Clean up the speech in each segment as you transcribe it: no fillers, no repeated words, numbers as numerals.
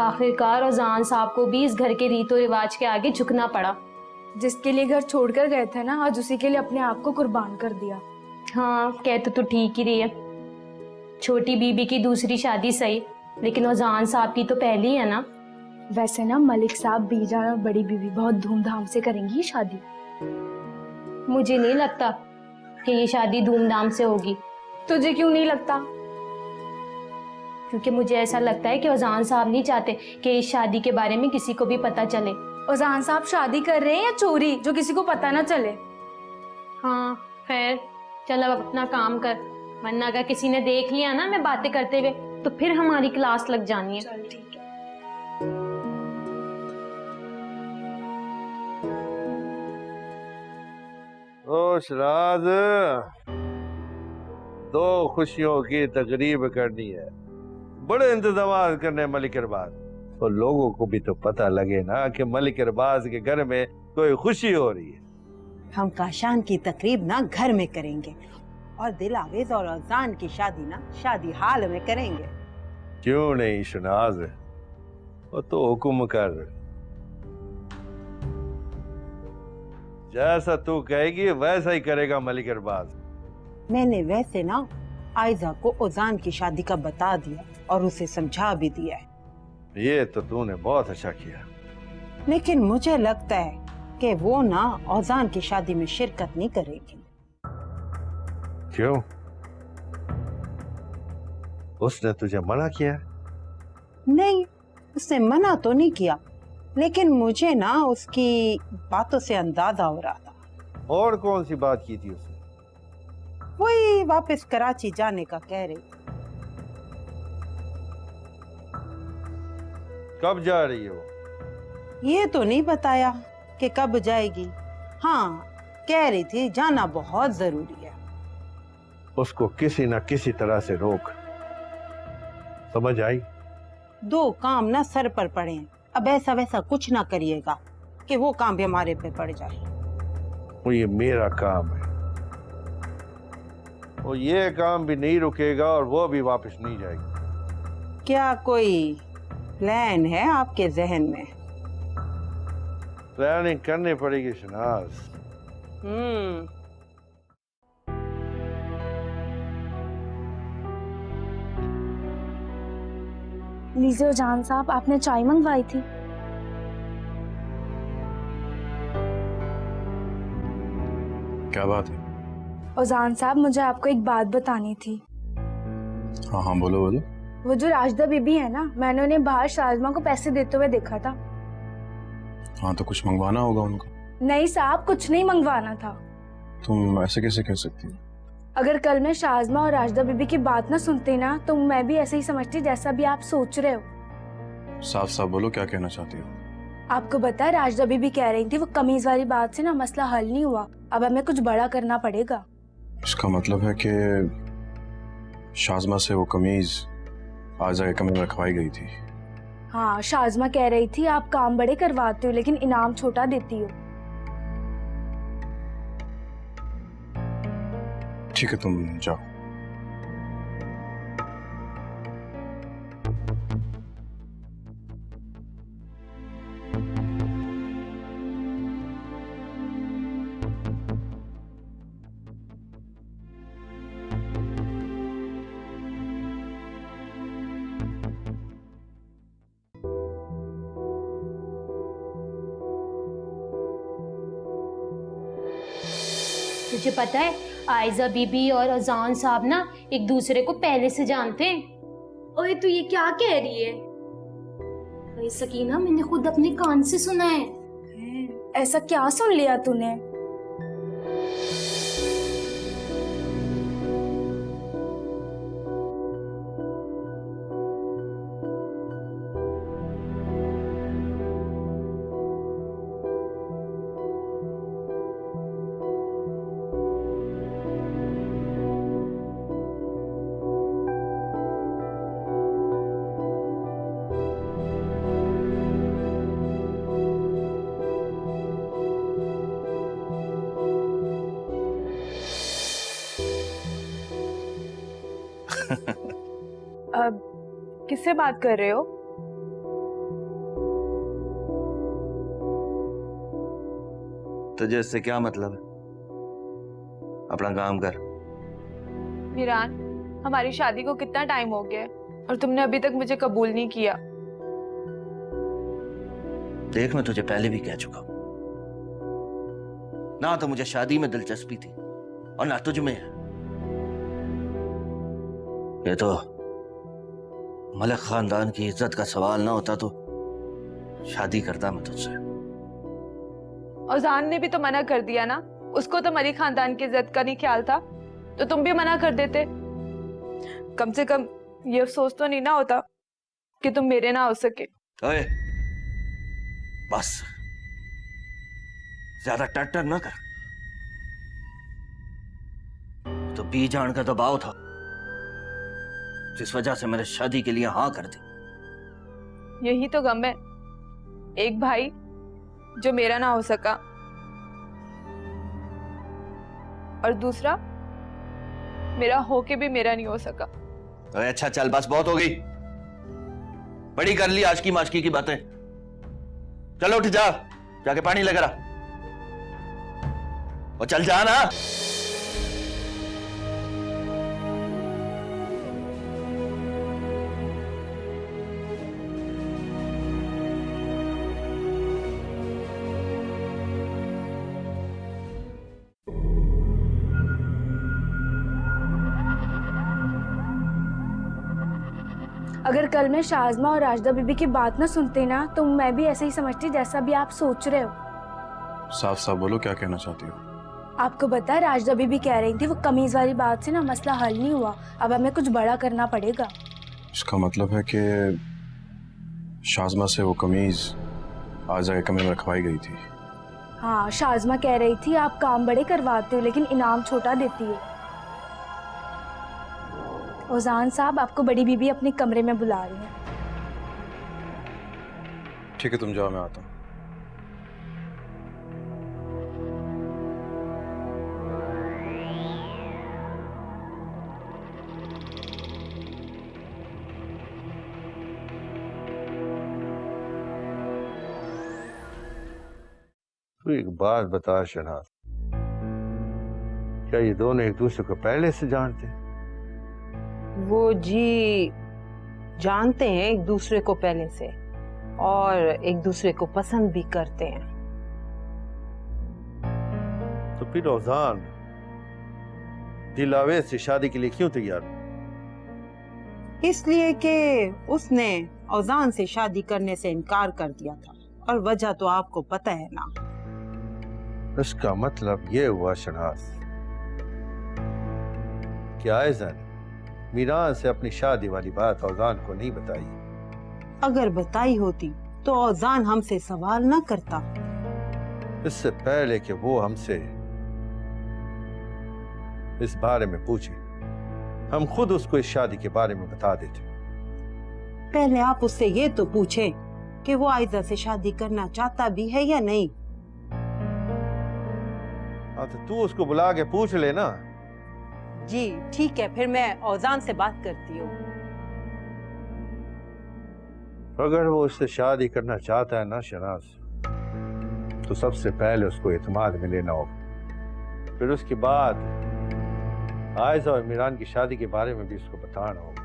आखिरकार अजान साहब को भी इस घर के रीतो रिवाज के आगे झुकना पड़ा। जिसके लिए घर छोड़कर गए थे ना, आज उसी के लिए अपने आप को कुर्बान कर दिया। हाँ, कह तो ठीक ही रही है। छोटी बीबी की दूसरी शादी सही, लेकिन अजान साहब की तो पहली है ना। वैसे ना मलिक साहब, बीजान और बड़ी बीबी बहुत धूमधाम से करेंगी ये शादी। मुझे नहीं लगता कि ये शादी धूमधाम से होगी। तुझे क्यों नहीं लगता? क्योंकि मुझे ऐसा लगता है कि अजान साहब नहीं चाहते कि इस शादी के बारे में किसी को भी पता चले। अजान साहब शादी कर रहे हैं या चोरी, जो किसी को पता ना चले? हाँ खैर, चल अब अपना काम कर, वरना अगर किसी ने देख लिया ना मैं बातें करते हुए तो फिर हमारी क्लास लग जानी है। चल ठीक है। ओ शराज, दो खुशियों की तकरीब करनी है, बड़े इंतजाम करने मलिक अरबाज। और लोगों को भी तो पता लगे ना कि मलिक अरबाज के घर में कोई खुशी हो रही है। हम काशान की तकरीब ना घर में करेंगे और दिलावेज और अजान की शादी ना शादी हाल में करेंगे। क्यों नहीं शनाज, वो तो हुक्म कर, जैसा तू कहेगी वैसा ही करेगा मलिक अरबाज। मैंने वैसे ना आयजा को अजान की शादी का बता दिया और उसे समझा भी दिया है। ये तो तूने बहुत अच्छा किया। लेकिन मुझे लगता है कि वो ना अजान की शादी में शिरकत नहीं करेगी। क्यों? उसने तुझे मना किया? नहीं, उसने मना तो नहीं किया, लेकिन मुझे ना उसकी बातों से अंदाजा हो रहा था। और कौन सी बात की थी उसने? वही वापस कराची जाने का कह रही थी। कब जा रही है वो? ये तो नहीं बताया कि कब जाएगी। हाँ, कह रही थी जाना बहुत जरूरी है। उसको किसी न किसी तरह से रोक, समझ आई? दो काम ना सर पर पड़े हैं, अब ऐसा वैसा कुछ ना करिएगा कि वो काम भी हमारे पे पड़ जाए। वो ये मेरा काम है, वो ये काम भी नहीं रुकेगा और वो भी वापस नहीं जाएगी। क्या कोई प्लान है आपके जहन में? प्लानिंग करनी पड़ेगी शनाज। लीजिए जान साहब, आपने चाय मंगवाई थी। क्या बात है? अजान साहब, मुझे आपको एक बात बतानी थी। हाँ हाँ बोलो बोलो। वो जो राजदा बीबी है ना, मैंने उन्हें बाहर शाजमा को पैसे देते हुए देखा था। हाँ तो कुछ मंगवाना होगा उनको। नहीं साहब, कुछ नहीं मंगवाना था। तुम ऐसे कैसे कह सकती हो? अगर कल मैं शाजमा और राजदा बीबी की बात ना सुनती ना, तो मैं भी ऐसे ही समझती जैसा भी आप सोच रहे हो। साफ साफ बोलो, क्या कहना चाहती हो? आपको पता है, राजदा बीबी कह रही थी वो कमीज वाली बात से ना मसला हल नहीं हुआ, अब हमें कुछ बड़ा करना पड़ेगा। इसका मतलब है कि शाजमा से वो कमीज आयजा के कमरे में रखवाई गई थी। हाँ, शाजमा कह रही थी आप काम बड़े करवाते हो लेकिन इनाम छोटा देती हो। ठीक है, तुम जाओ। तुझे पता है आयजा बीबी और अजान साहब ना एक दूसरे को पहले से जानते हैं। ओए तू ये क्या कह रही है? अरे सकीना, मैंने खुद अपने कान से सुना है। ऐसा क्या सुन लिया तूने? अब किससे बात कर रहे हो? तुझे इससे क्या मतलब है? अपना काम कर। मीरान, हमारी शादी को कितना टाइम हो गया है और तुमने अभी तक मुझे कबूल नहीं किया। देख, मैं तुझे पहले भी कह चुका हूं, ना तो मुझे शादी में दिलचस्पी थी और ना तुझ में है। ये तो मलिक खानदान की इज्जत का सवाल ना होता तो शादी करता मैं तुझसे। औजान ने भी तो मना कर दिया ना, उसको तो मलिक खानदान की इज्जत का नहीं ख्याल था, तो तुम भी मना कर देते। कम से कम ये अफसोस तो नहीं ना होता कि तुम मेरे ना हो सके। ओए, बस ज्यादा टट्टर ना कर। तो बी जान का दबाव था जिस वजह से मैंने शादी के लिए हाँ कर दी। यही तो गम है, एक भाई जो मेरा ना हो सका और दूसरा मेरा होके भी मेरा नहीं हो सका। ओए अच्छा चल, बस बहुत हो गई, बड़ी कर ली आशकी माशकी की बातें। चलो उठ जा, जाके पानी लेकर आ और चल जा ना। अगर कल मैं शाज़मा और राजदा बीबी की बात ना सुनते ना, तो मैं भी ऐसे ही समझती जैसा भी आप सोच रहे हो। साफ साफ बोलो, क्या कहना चाहती हो? आपको पता है, राजदा बीबी कह रही थी वो कमीज वाली बात से ना मसला हल नहीं हुआ, अब हमें कुछ बड़ा करना पड़ेगा। इसका मतलब है कि शाज़मा से वो कमीज आज़ा के कमरे में रखवाई गई थी। हाँ, शाज़मा कह रही थी आप काम बड़े करवाते हो लेकिन इनाम छोटा देती है। ओजान साहब, आपको बड़ी बीबी अपने कमरे में बुला रही है। ठीक है, तुम जाओ, मैं आता हूँ। तू एक बात बता शनाज, क्या ये दोनों एक दूसरे को पहले से जानते हैं? वो जी जानते हैं एक दूसरे को पहले से और एक दूसरे को पसंद भी करते हैं। तो फिर औजान दिलावे से शादी के लिए क्यों तैयार? इसलिए कि उसने औजान से शादी करने से इनकार कर दिया था और वजह तो आपको पता है ना। इसका मतलब ये हुआ शनाज कि आयजा ने मीरान से अपनी शादी वाली बात औजान को नहीं बताई। अगर बताई होती तो औजान हमसे सवाल ना करता। इससे पहले कि वो हमसे इस बारे में पूछे, हम खुद उसको इस शादी के बारे में बता देते। पहले आप उससे ये तो पूछे कि वो आयजा से शादी करना चाहता भी है या नहीं। हाँ, तो तू उसको बुला के पूछ ले ना। जी ठीक है, फिर मैं औजान से बात करती हूँ। अगर वो उससे शादी करना चाहता है ना शनाज, तो सबसे पहले उसको एतमाद में लेना होगा, फिर उसके बाद आयजा और मीरान की शादी के बारे में भी उसको बताना होगा।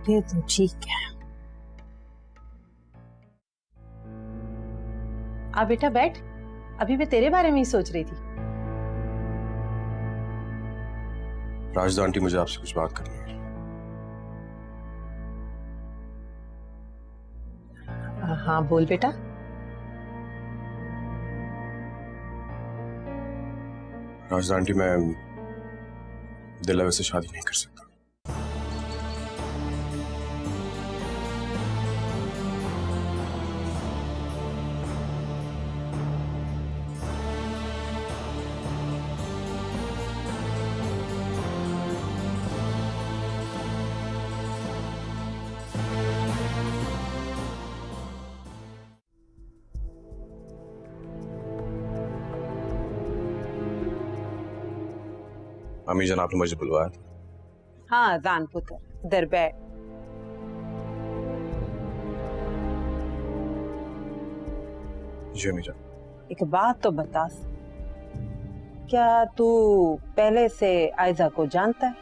ये तो ठीक है। आ बेटा बैठ, अभी मैं तेरे बारे में ही सोच रही थी। राजदा आंटी, मुझे आपसे कुछ बात करनी है। हाँ बोल बेटा। राजदा आंटी, मैं दिलावे से शादी नहीं कर सकता। अम्मी जान, आपने मुझे बुलवाया था। हाँ जान पुत्र, इधर बैठ। जी अम्मी जान। एक बात तो बता, क्या तू पहले से आयजा को जानता है?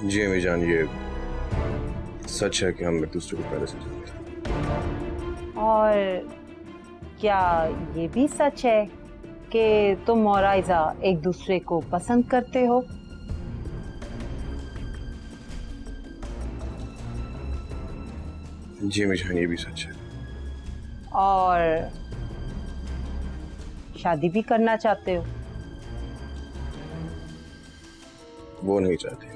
जी अम्मी जान, ये सच है कि हम एक दूसरे को पहले से जानते हैं। और क्या ये भी सच है कि तुम और आयजा एक दूसरे को पसंद करते हो? जी अम्मी जान, ये भी सच है। और शादी भी करना चाहते हो? वो नहीं चाहती।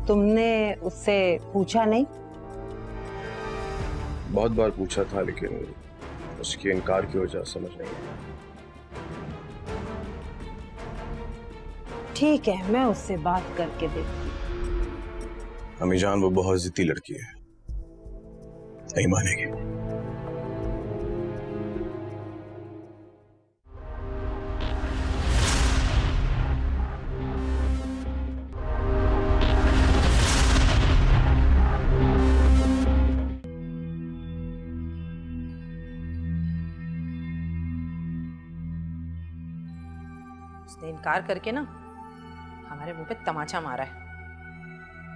तुमने उससे पूछा नहीं? बहुत बार पूछा था, लेकिन उसके इनकार की वजह समझ नहीं आई। ठीक है, मैं उससे बात करके देखती हूँ। अम्मी जान, वो बहुत जिद्दी लड़की है, नहीं मानेगी। उसने इनकार करके ना हमारे मुंह पे तमाचा मारा है।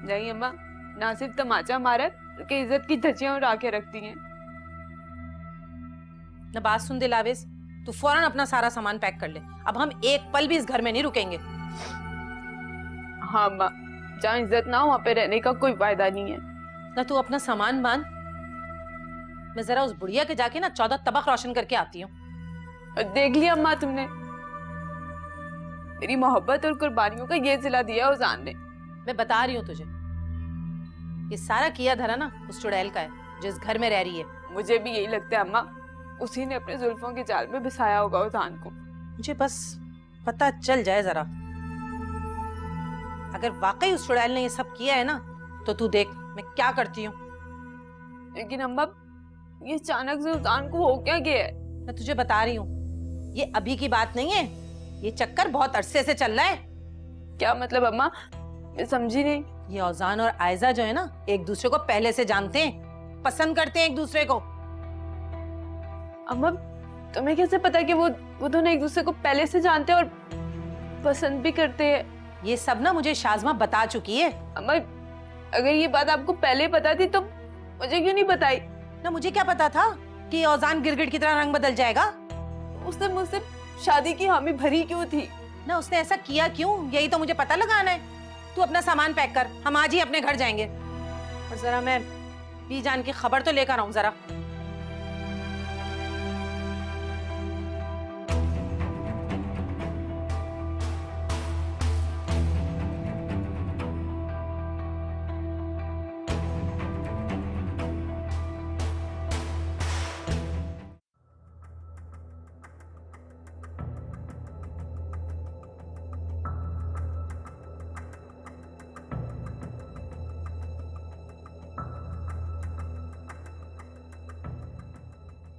नहीं अम्मा, ना सिर्फ तमाचा मारा है, बल्कि इज्जत की धज्जियां उड़ा के रखती हैं। ना बात सुन दिलावेज, तू फौरन अपना सारा सामान पैक कर ले। अब हम एक पल भी इस घर में नहीं रुकेंगे। हाँ अम्मा, जहाँ इज्जत ना हो वहाँ पे रहने का कोई फायदा नहीं है। ना तू अपना सामान बांध, मैं जरा उस बुढ़िया के जाके ना 14 तबक रोशन करके आती हूँ। और देख लिया अम्मा तुमने, मेरी मोहब्बत और कुर्बानियों का ये सिला दिया उजान ने। मैं बता रही हूँ तुझे, ये सारा किया धरा ना उस चुड़ैल का है जो इस घर में रह रही है। मुझे भी यही लगता है अम्मा, उसी ने अपने जुल्फों के जाल में बिसाया होगा उजान को। मुझे बस पता चल जाए जरा, अगर वाकई उस चुड़ैल ने ये सब किया है ना, तो तू देख मैं क्या करती हूँ। लेकिन अम्मा, ये अचानक से उजान को हो क्या गया है? मैं तुझे बता रही हूँ, ये अभी की बात नहीं है, ये चक्कर बहुत अरसे से चल रहा है। क्या मतलब अम्मा, मैं समझी नहीं। ये औजान और आयजा जो है ना, एक दूसरे को पहले से जानते हैं, पसंद करते हैं एक दूसरे को। अम्मा, तुम्हें कैसे पता कि वो दोनों एक दूसरे को पहले से जानते हैं और पसंद भी करते हैं? ये सब ना मुझे शाज़मा बता चुकी है। अम्मा, अगर ये बात आपको पहले पता थी तो मुझे क्यों नहीं बताई? ना मुझे क्या पता था कि औजान गिरगिट की तरह रंग बदल जाएगा। उसने मुझसे शादी की हामी भरी क्यों थी? ना उसने ऐसा किया क्यों, यही तो मुझे पता लगाना है। तू अपना सामान पैक कर, हम आज ही अपने घर जाएंगे। और जरा मैं बीजान की खबर तो लेकर आऊं जरा।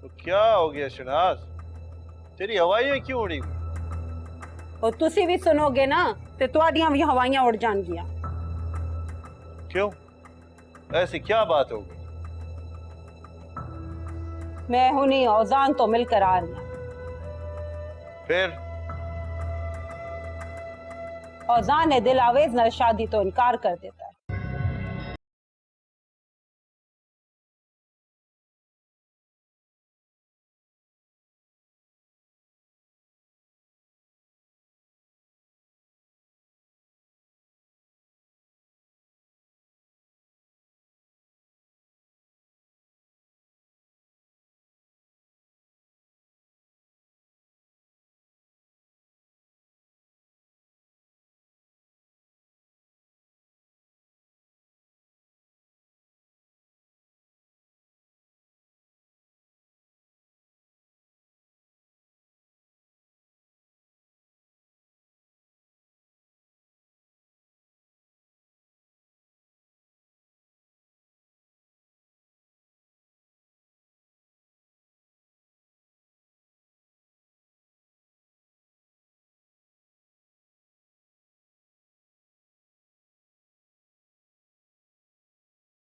तो क्या हो गया शनाज, तेरी हवाइयां क्यों उड़ी हुई? और तुसी भी सुनोगे ना ते तुहाडियां भी हवाइयां उड़ जाएंगियां। क्यों, ऐसी क्या बात हो गई? मैं हुनी औजान तो मिलकर आ रही हूं। फिर औजान ने दिलावेज न शादी तो इनकार कर देता है।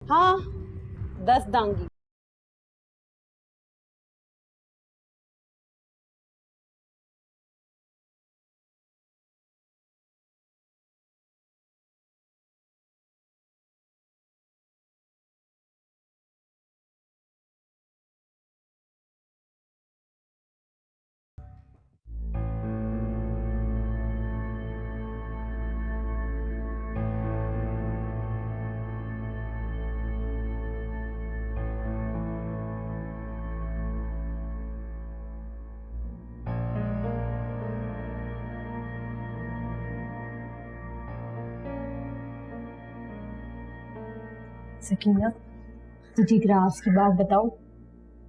हाँ 10 दांगी। सकीना, तुझे एक राज की बात बताऊं?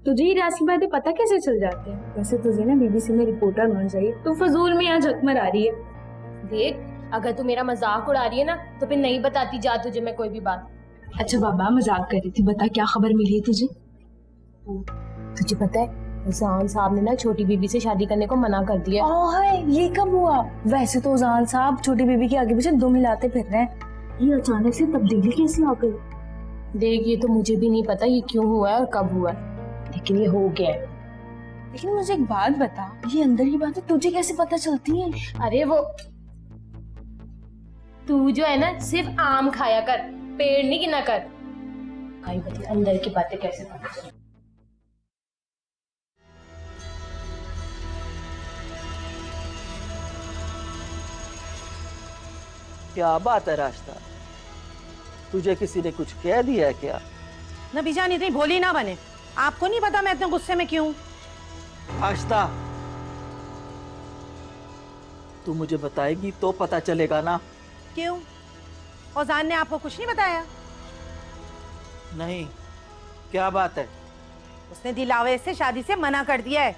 तुझे ये राज की बातें पता कैसे चल जाती हैं? वैसे तुझे ना बीबीसी में रिपोर्टर होना चाहिए। तू फजूल में यहाँ झक मरा रही है। देख, अगर तू मेरा मजाक उड़ा रही है ना तो फिर नहीं बताती जा तुझे मैं कोई भी बात। अच्छा बाबा, मजाक कर रही थी। बता क्या खबर मिली है तुझे? तुझे पता है उजान साहब ने ना छोटी बीबी से शादी करने को मना कर दिया। ये कब हुआ? वैसे तो उजान साहब छोटी बीबी के आगे पीछे दुम हिलाते फिर रहे हैं, ये अचानक से तब्दीली कैसे आ गई? देख, ये तो मुझे भी नहीं पता ये क्यों हुआ है और कब हुआ है, लेकिन ये हो गया है। लेकिन मुझे एक बात बता, ये अंदर की बातें तुझे कैसे पता चलती हैं? अरे वो तू जो है ना सिर्फ आम खाया कर, पेड़ नहीं गिना कर। भाई बता अंदर की बातें कैसे पता चली? क्या बात है रास्ता, तुझे किसी ने कुछ कह दिया है क्या? न बीजान इतनी भोली ना बने। आपको नहीं पता मैं इतने गुस्से में क्यों? आश्ता, तू मुझे बताएगी तो पता चलेगा ना। क्यों? औजान ने आपको कुछ नहीं बताया? नहीं, क्या बात है? उसने दिलावे से शादी से मना कर दिया है।